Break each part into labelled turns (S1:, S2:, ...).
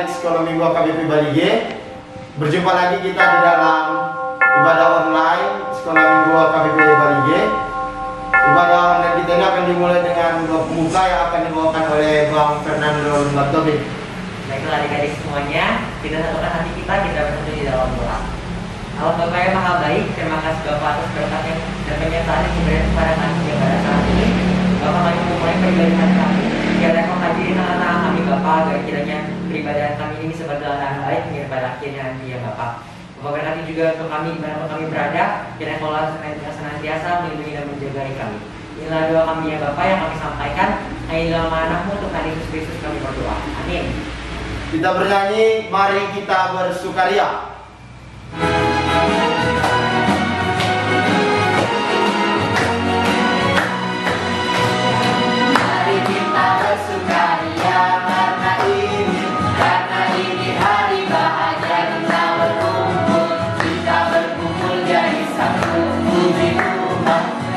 S1: Sekolah Minggu AKBP Balige. Berjumpa lagi kita di dalam ibadah online Sekolah Minggu AKBP Balige. Ibadah online kita ini akan dimulai dengan doa pembuka yang akan dibawakan oleh Bang Fernando Lumatobi.
S2: Baiklah adik-adik semuanya, kita satukan hati kita bersatu di dalam doa. Allah Bapa yang Maha Baik, terima kasih Bapak atas berkat dan penyertaan yang diberikan kepada kami yang pada saat ini. Bapak, kami memulai peribadahan kami. Biarlah Kau hadiri tengah-tengah kami Bapak, agar kiranya peribadahan kami ini bisa berjalan dengan baik hingga pada akhirnya nanti ya Bapak. Bapak berkati juga untuk kami dimanapun kami berada, kiranya Kau senantiasa melindungi dan menjaga kami. Inilah doa kami ya Bapak yang kami sampaikan. Hanya dalam nama Anakmu Tuhan Yesus Kristus kami berdoa. Amin.
S1: Kita bernyanyi, mari kita bersukaria.
S3: Mari kita bersukaria karena ini hari bahagia kita berkumpul jadi satu.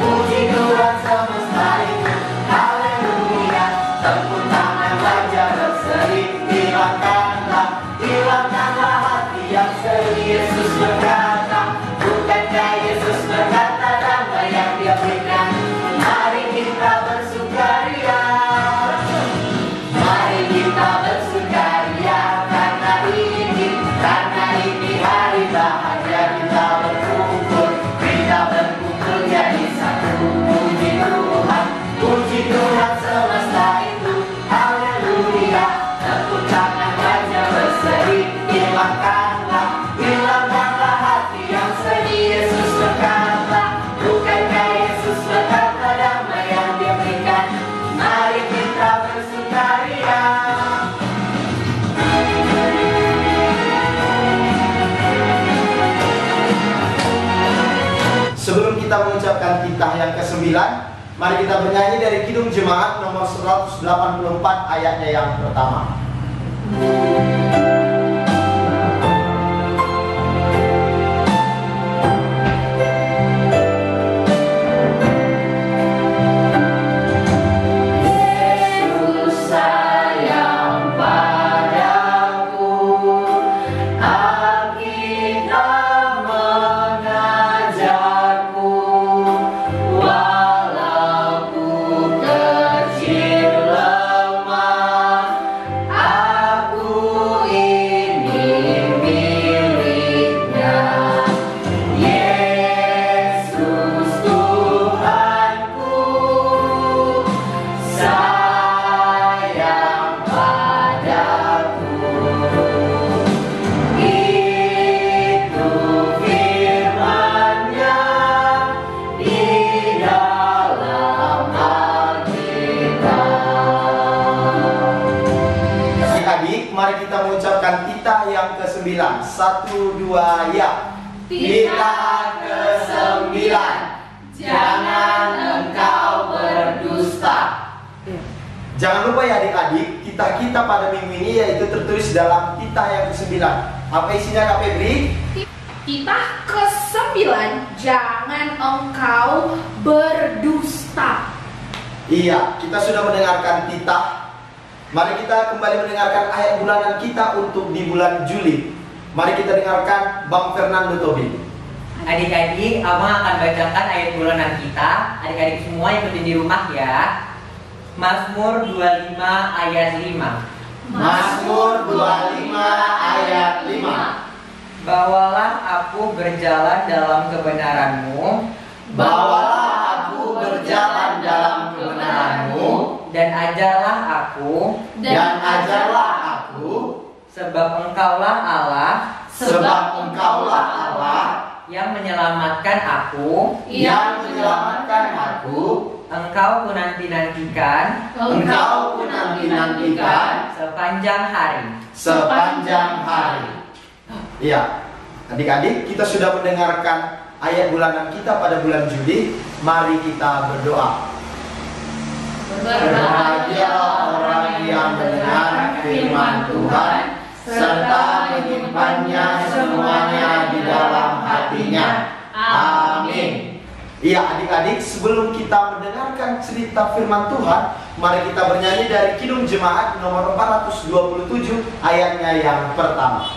S3: Puji Tuhan semesta itu, haleluya. Tepuk tangan wajah berseri, hilangkanlah hati yang seri. Yesus berkata, bukankah Yesus berkata damai yang Dia berikan? Mari kita bersukaria. Mari kita bersukaria karena ini hari bahagia kita berkumpul jadi satu. Puji Tuhan semesta itu, haleluya. Tepuk tangan wajah berseri, hilangkanlah hati yang sedih. Yesus berkata, bukankah Yesus berkata damai yang Dia berikan? Mari kita bersukaria.
S1: Sebelum kita mengucapkan titah yang ke-9, mari kita bernyanyi dari Kidung Jemaat nomor 184 ayatnya yang pertama. Mari kita mengucapkan titah yang ke-9. 1, 2, ya.
S3: Titah ke-9. Jangan engkau berdusta.
S1: Jangan lupa ya adik-adik, titah kita pada minggu ini yaitu tertulis dalam titah yang ke-9. Apa isinya Kak Febri?
S4: Titah ke-9, jangan engkau berdusta.
S1: Iya, kita sudah mendengarkan titah. Mari kita kembali mendengarkan ayat bulanan kita untuk di bulan Juli. Mari kita dengarkan Bang Fernando Tobi.
S2: Adik-adik, Abang akan bacakan ayat bulanan kita. Adik-adik semua ikutin di rumah ya. Mazmur 25 ayat 5.
S1: Mazmur 25 ayat 5.
S2: Bawalah aku berjalan dalam kebenaran-Mu.
S3: Bawalah aku berjalan dalam kebenaran-Mu.
S2: Dan ajarlah aku, sebab Engkaulah Allah, yang menyelamatkan aku, Engkau ku nanti-nantikan, sepanjang hari.
S1: Iya, adik-adik, kita sudah mendengarkan ayat bulanan kita pada bulan Juli. Mari kita berdoa.
S3: Berbahagia orang yang mendengar firman Tuhan serta menyimpannya semuanya di dalam hatinya. Amin.
S1: Iya adik-adik, sebelum kita mendengarkan cerita firman Tuhan, Mari kita bernyanyi dari Kidung Jemaat nomor 427 ayatnya yang pertama.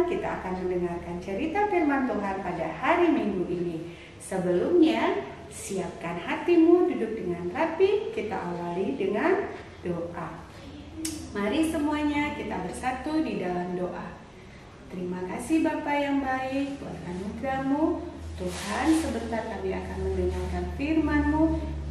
S5: Kita akan mendengarkan cerita firman Tuhan pada hari Minggu ini. Sebelumnya, siapkan hatimu duduk dengan rapi. Kita awali dengan doa. Mari semuanya kita bersatu di dalam doa. Terima kasih Bapa yang baik buat anugerah-Mu. Tuhan, sebentar kami akan mendengarkan firman-Mu.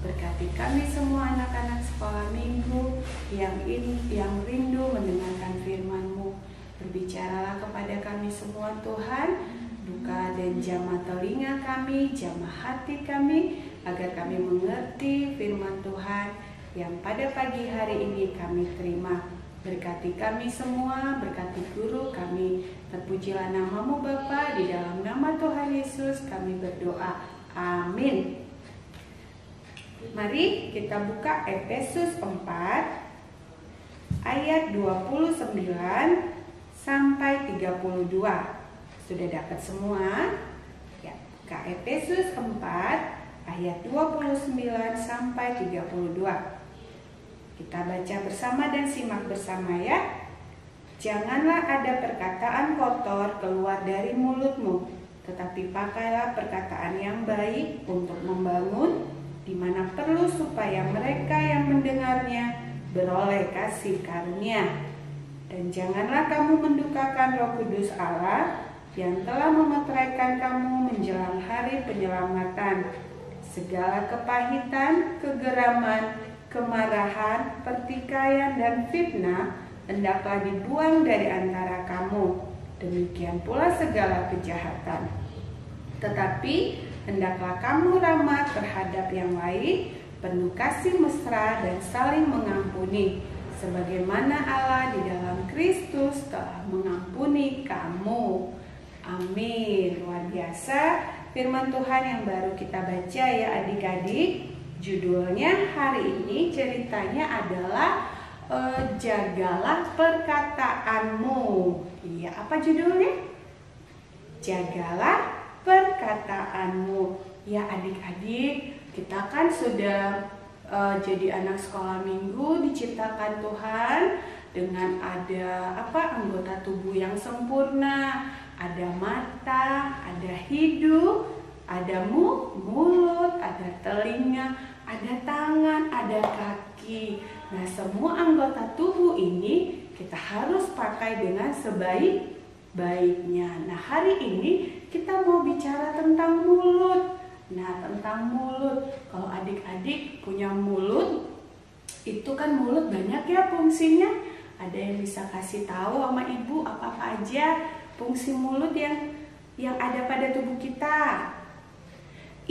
S5: Berkati kami semua anak-anak sekolah minggu yang rindu mendengarkan firman-Mu. Berbicaralah kepada kami semua Tuhan, buka dan jamah telinga kami, jamah hati kami, agar kami mengerti firman Tuhan yang pada pagi hari ini kami terima. Berkati kami semua, berkati guru kami. Terpujilah nama-Mu Bapa, di dalam nama Tuhan Yesus kami berdoa. Amin. Mari kita buka Efesus 4 ayat 29 sampai 32. Sudah dapat semua? Ya, buka Efesus 4 ayat 29 sampai 32. Kita baca bersama dan simak bersama ya. Janganlah ada perkataan kotor keluar dari mulutmu, tetapi pakailah perkataan yang baik untuk membangun, di mana perlu supaya mereka yang mendengarnya beroleh kasih karunia. Dan janganlah kamu mendukakan Roh Kudus Allah yang telah memeteraikan kamu menjelang hari penyelamatan. Segala kepahitan, kegeraman, kemarahan, pertikaian, dan fitnah hendaklah dibuang dari antara kamu. Demikian pula segala kejahatan. Tetapi hendaklah kamu ramah terhadap yang lain, penuh kasih mesra dan saling mengampuni, sebagaimana Allah di dalam Kristus telah mengampuni kamu. Amin. Luar biasa firman Tuhan yang baru kita baca ya adik-adik. Judulnya hari ini ceritanya adalah jagalah perkataanmu. Iya, apa judulnya? Jagalah perkataanmu. Ya adik-adik, kita kan sudah jadi anak sekolah minggu, diciptakan Tuhan dengan ada anggota tubuh yang sempurna, ada mata, ada hidung, ada mulut, ada telinga, ada tangan, ada kaki. Nah, semua anggota tubuh ini kita harus pakai dengan sebaik-baiknya. Nah, hari ini kita mau bicara tentang mulut. Nah, tentang mulut, kalau adik-adik punya mulut, itu kan mulut banyak ya fungsinya. Ada yang bisa kasih tahu sama ibu apa aja fungsi mulut yang ada pada tubuh kita?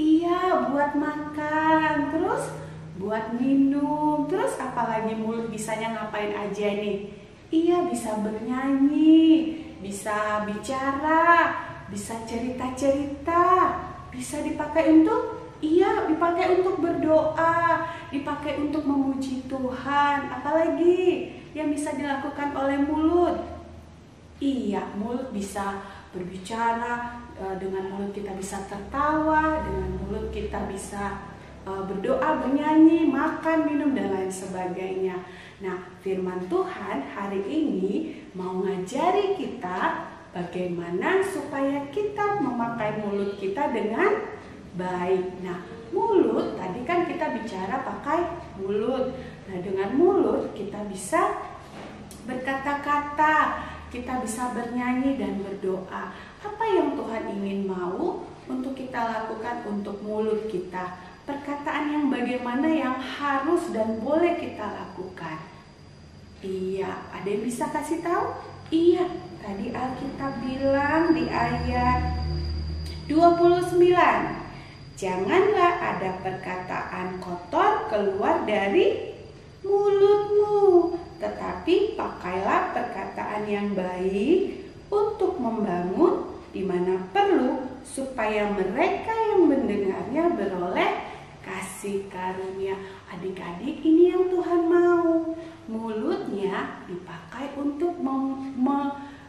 S5: Iya, buat makan, terus buat minum, terus apalagi mulut bisanya ngapain aja nih? Iya, bisa bernyanyi, bisa bicara, bisa cerita-cerita. Bisa dipakai untuk, dipakai untuk berdoa, dipakai untuk memuji Tuhan. Apalagi yang bisa dilakukan oleh mulut? Iya, mulut bisa berbicara, dengan mulut kita bisa tertawa, dengan mulut kita bisa berdoa, bernyanyi, makan, minum, dan lain sebagainya. Nah, firman Tuhan hari ini mau ngajari kita bagaimana supaya kita memakai mulut kita dengan baik. Nah, mulut tadi kan kita bicara pakai mulut. Nah, dengan mulut kita bisa berkata-kata, kita bisa bernyanyi dan berdoa. Apa yang Tuhan ingin mau untuk kita lakukan untuk mulut kita? Perkataan yang bagaimana yang harus dan boleh kita lakukan? Iya, ada yang bisa kasih tahu? Iya, tadi Alkitab bilang di ayat 29, janganlah ada perkataan kotor keluar dari mulutmu, tetapi pakailah perkataan yang baik untuk membangun di mana perlu, supaya mereka yang mendengarnya beroleh kasih karunia. Adik-adik, ini yang Tuhan mau. Mulutnya dipakai untuk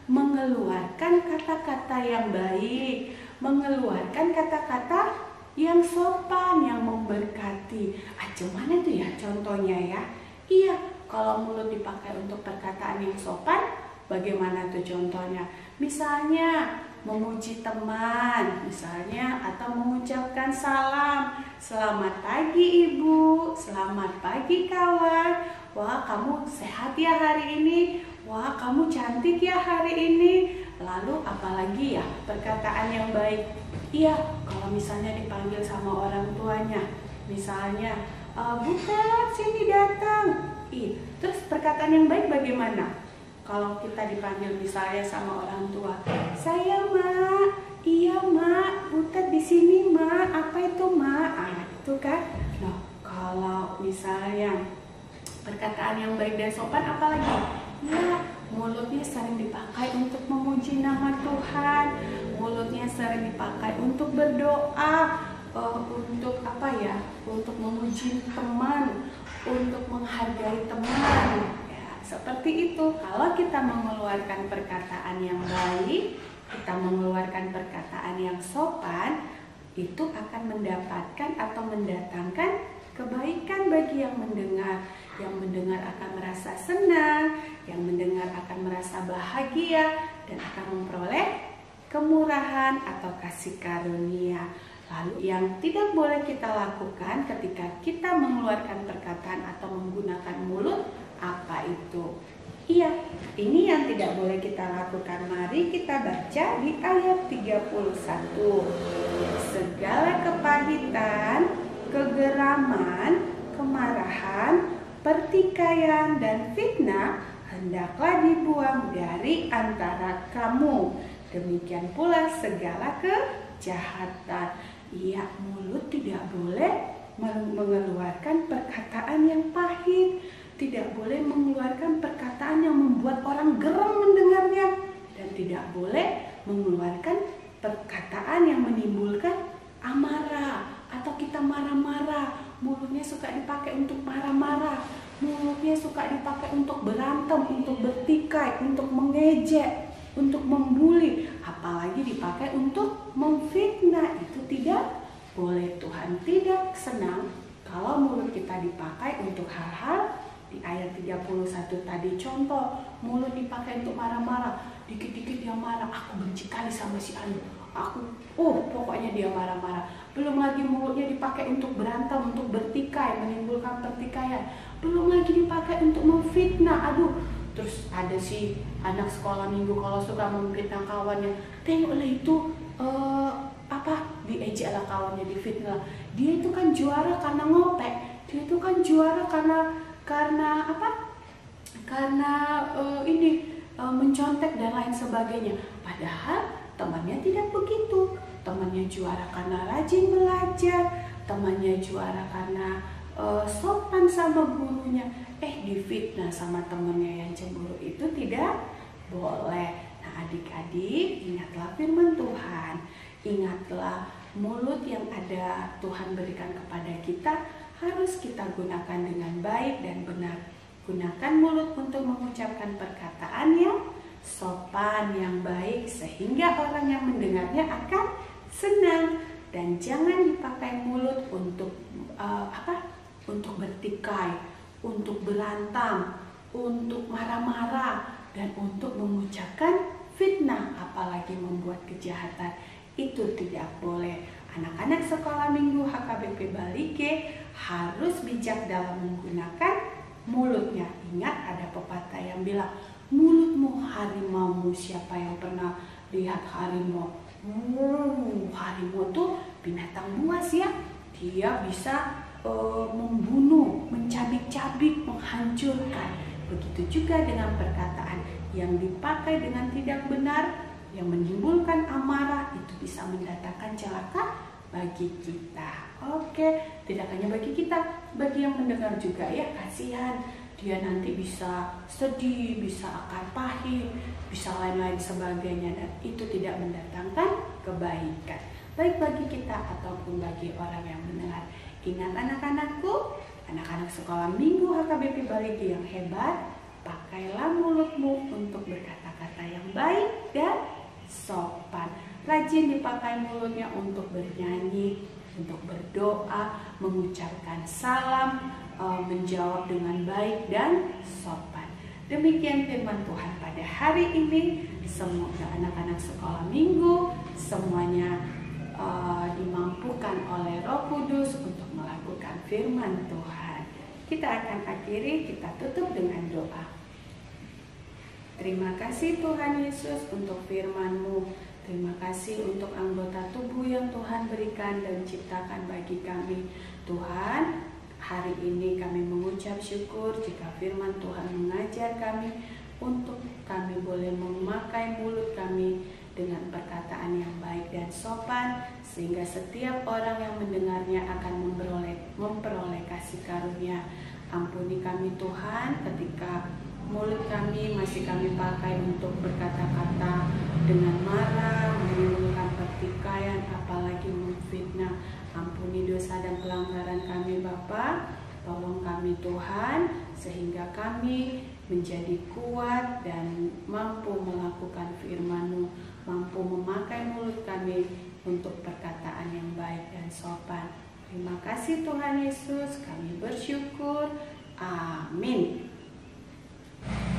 S5: mengeluarkan kata-kata yang baik, mengeluarkan kata-kata yang sopan, yang memberkati. Gimana itu ya contohnya ya? Iya, kalau mulut dipakai untuk perkataan yang sopan, bagaimana tuh contohnya? Misalnya memuji teman, misalnya, atau mengucapkan salam. Selamat pagi Ibu, selamat pagi kawan. Wah, kamu sehat ya hari ini. Wah, kamu cantik ya hari ini. Lalu apalagi ya perkataan yang baik? Iya, kalau misalnya dipanggil sama orang tuanya, misalnya, Butet sini datang. Terus perkataan yang baik bagaimana? Kalau kita dipanggil misalnya sama orang tua, saya Mak, iya Mak, Butet di sini Mak, apa itu Mak? Itu kan. Nah, kalau misalnya perkataan yang baik dan sopan apalagi? Ya, mulutnya sering dipakai untuk memuji nama Tuhan, mulutnya sering dipakai untuk berdoa, untuk apa ya? Untuk memuji teman, untuk menghargai teman. Seperti itu, kalau kita mengeluarkan perkataan yang baik, kita mengeluarkan perkataan yang sopan, itu akan mendapatkan atau mendatangkan kebaikan bagi yang mendengar. Yang mendengar akan merasa senang, yang mendengar akan merasa bahagia, dan akan memperoleh kemurahan atau kasih karunia. Lalu yang tidak boleh kita lakukan ketika kita mengeluarkan perkataan atau menggunakan mulut, apa itu? Iya, ini yang tidak boleh kita lakukan. Mari kita baca di ayat 31. Segala kepahitan, kegeraman, kemarahan, pertikaian, dan fitnah hendaklah dibuang dari antara kamu. Demikian pula segala kejahatan. Iya, mulut tidak boleh mengeluarkan perkataan yang pahit, tidak boleh mengeluarkan perkataan yang membuat orang geram mendengarnya, dan tidak boleh mengeluarkan perkataan yang menimbulkan amarah atau kita marah-marah. Mulutnya suka dipakai untuk marah-marah, mulutnya suka dipakai untuk berantem, untuk bertikai, untuk mengejek, untuk membuli, apalagi dipakai untuk memfitnah. Itu tidak boleh. Tuhan tidak senang kalau mulut kita dipakai untuk hal-hal di ayat 31 tadi. Contoh, mulut dipakai untuk marah-marah, dikit-dikit dia marah, aku benci kali sama si Anu, pokoknya dia marah-marah. Belum lagi mulutnya dipakai untuk berantem, untuk bertikai, menimbulkan pertikaian. Belum lagi dipakai untuk memfitnah. Terus ada si anak sekolah minggu kalau suka memfitnah kawannya, tengoklah itu diejeklah kawannya, difitnah. Dia itu kan juara karena ngopek, dia itu kan juara karena mencontek dan lain sebagainya. Padahal temannya tidak begitu. Temannya juara karena rajin belajar, temannya juara karena sopan sama gurunya. Difitnah sama temannya yang cemburu. Itu tidak boleh. Nah, adik-adik, ingatlah firman Tuhan. Ingatlah mulut yang ada Tuhan berikan kepada kita harus kita gunakan dengan baik dan benar. Gunakan mulut untuk mengucapkan perkataan yang sopan, yang baik, sehingga orang yang mendengarnya akan senang. Dan jangan dipakai mulut untuk untuk bertikai, untuk berantem, untuk marah-marah, dan untuk mengucapkan fitnah, apalagi membuat kejahatan. Itu tidak boleh. Anak-anak sekolah minggu HKBP Balige harus bijak dalam menggunakan mulutnya. Ingat, ada pepatah yang bilang, mulutmu harimaumu. Siapa yang pernah lihat harimau? Harimau tuh binatang buas ya. Dia bisa membunuh, mencabik-cabik, menghancurkan. Begitu juga dengan perkataan yang dipakai dengan tidak benar, yang menimbulkan amarah, itu bisa mendatangkan celaka bagi kita. Oke, tidak hanya bagi kita, bagi yang mendengar juga ya. Kasihan, dia nanti bisa sedih, bisa akar pahit, bisa lain-lain sebagainya, dan itu tidak mendatangkan kebaikan, baik bagi kita ataupun bagi orang yang mendengar. Ingat anak-anakku, anak-anak sekolah minggu HKBP Balige yang hebat, pakailah mulutmu untuk berkata-kata yang baik dan sopan. Rajin dipakai mulutnya untuk bernyanyi, untuk berdoa, mengucapkan salam, menjawab dengan baik dan sopan. Demikian firman Tuhan pada hari ini. Semoga anak-anak sekolah minggu semuanya dimampukan oleh Roh Kudus untuk melakukan firman Tuhan. Kita akan akhiri, kita tutup dengan doa. Terima kasih Tuhan Yesus untuk firman-Mu. Terima kasih untuk anggota tubuh yang Tuhan berikan dan ciptakan bagi kami. Tuhan, hari ini kami mengucap syukur jika firman Tuhan mengajar kami untuk kami boleh memakai mulut kami dengan perkataan yang baik dan sopan, sehingga setiap orang yang mendengarnya akan memperoleh kasih karunia. Ampuni kami Tuhan ketika mulut kami masih kami pakai untuk berkata-kata dengan marah, menimbulkan pertikaian, apalagi memfitnah. Ampuni dosa dan pelanggaran kami Bapa. Tolong kami Tuhan, sehingga kami menjadi kuat dan mampu melakukan firman-Mu, mampu memakai mulut kami untuk perkataan yang baik dan sopan. Terima kasih Tuhan Yesus, kami bersyukur. Amin.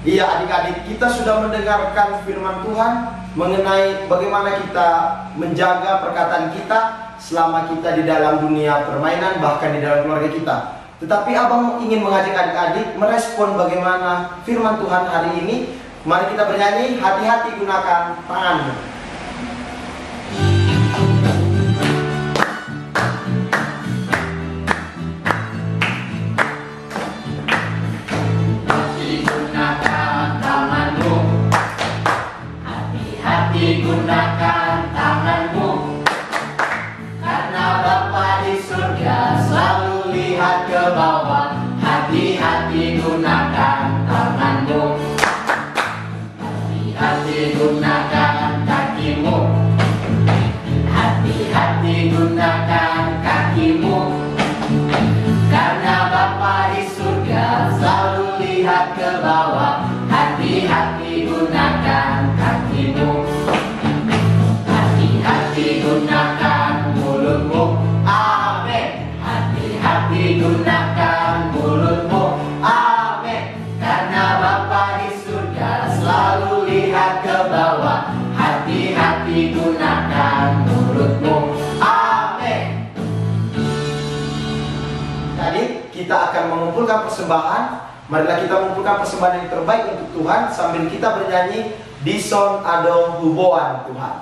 S1: Iya adik-adik, kita sudah mendengarkan firman Tuhan mengenai bagaimana kita menjaga perkataan kita selama kita di dalam dunia permainan, bahkan di dalam keluarga kita. Tetapi Abang ingin mengajak adik-adik merespon bagaimana firman Tuhan hari ini. Mari kita bernyanyi, hati-hati gunakan tanganmu.
S3: Gunakan tanganmu, karena Bapa di surga selalu lihat ke bawah. Hati-hati gunakan tanganmu, hati-hati gunakan kakimu, hati-hati gunakan kakimu, karena Bapa di surga selalu lihat ke bawah. Hati-hati gunakan kakimu, gunakan mulutmu, amin. Hati-hati gunakan mulutmu, amin. Karena Bapa di surga selalu lihat ke bawah. Hati-hati gunakan mulutmu, amin.
S1: Tadi kita akan mengumpulkan persembahan. Marilah kita mengumpulkan persembahan yang terbaik untuk Tuhan sambil kita bernyanyi Dison Ado Huboan Tuhan.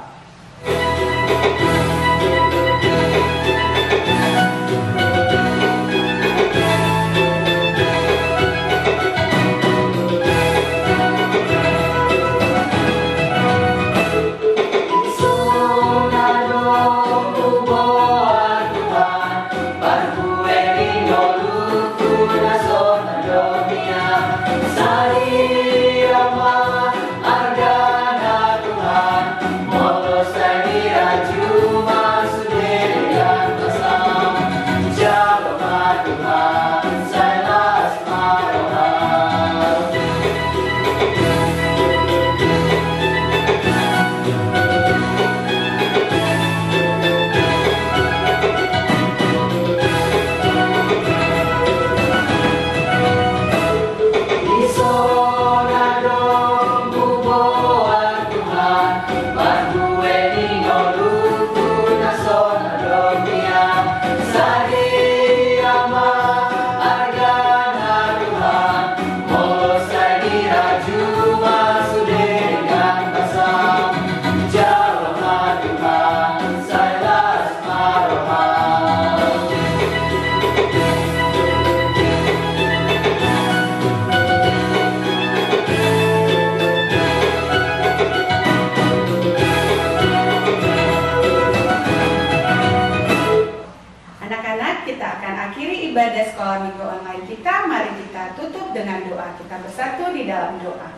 S5: akan akhiri ibadah sekolah minggu online kita. Mari kita tutup dengan doa. Kita bersatu di dalam doa.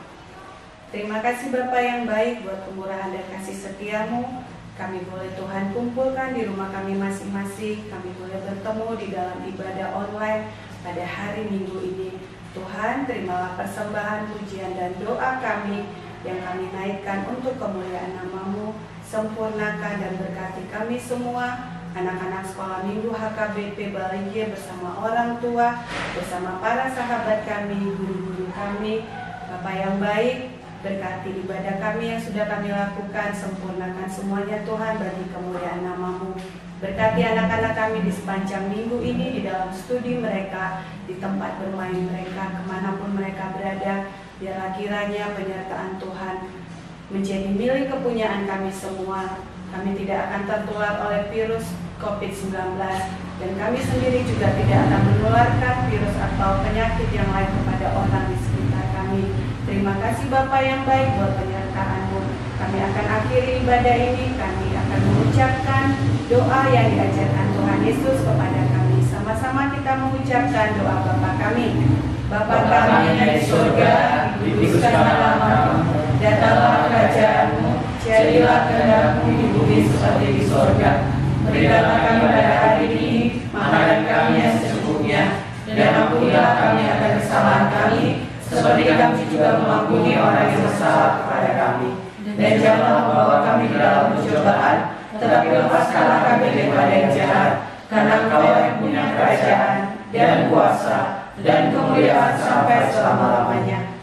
S5: Terima kasih Bapa yang baik buat kemurahan dan kasih setiamu. Kami boleh Tuhan kumpulkan di rumah kami masing-masing. Kami boleh bertemu di dalam ibadah online pada hari Minggu ini. Tuhan, terimalah persembahan, pujian, dan doa kami yang kami naikkan untuk kemuliaan nama-Mu. Sempurnakan dan berkati kami semua, anak-anak sekolah minggu HKBP Balige bersama orang tua, bersama para sahabat kami, guru-guru kami. Bapa yang baik, berkati ibadah kami yang sudah kami lakukan, sempurnakan semuanya Tuhan bagi kemuliaan nama-Mu. Berkati anak-anak kami di sepanjang minggu ini, di dalam studi mereka, di tempat bermain mereka, kemanapun mereka berada. Biarlah kiranya penyertaan Tuhan menjadi milik kepunyaan kami semua. Kami tidak akan tertular oleh virus COVID-19, dan kami sendiri juga tidak akan menularkan virus atau penyakit yang lain kepada orang di sekitar kami. Terima kasih Bapa yang baik buat penyertaan-Mu. Kami akan akhiri ibadah ini, kami akan mengucapkan doa yang diajarkan Tuhan Yesus kepada kami. Sama-sama kita mengucapkan doa Bapa kami. Bapa kami yang di surga, dikuduskanlah nama-Mu, datanglah kerajaan-Mu, jadilah kehendak-Mu di bumi seperti di surga. Berikanlah kami pada hari ini makanan kami yang secukupnya, dan ampunilah kami akan kesalahan kami, seperti kami juga mengampuni orang yang bersalah kepada kami. Dan janganlah membawa kami ke dalam pencobaan, tetapi lepaskanlah kami daripada yang jahat, karena Engkau yang punya kerajaan dan kuasa dan kemuliaan sampai selama-lamanya.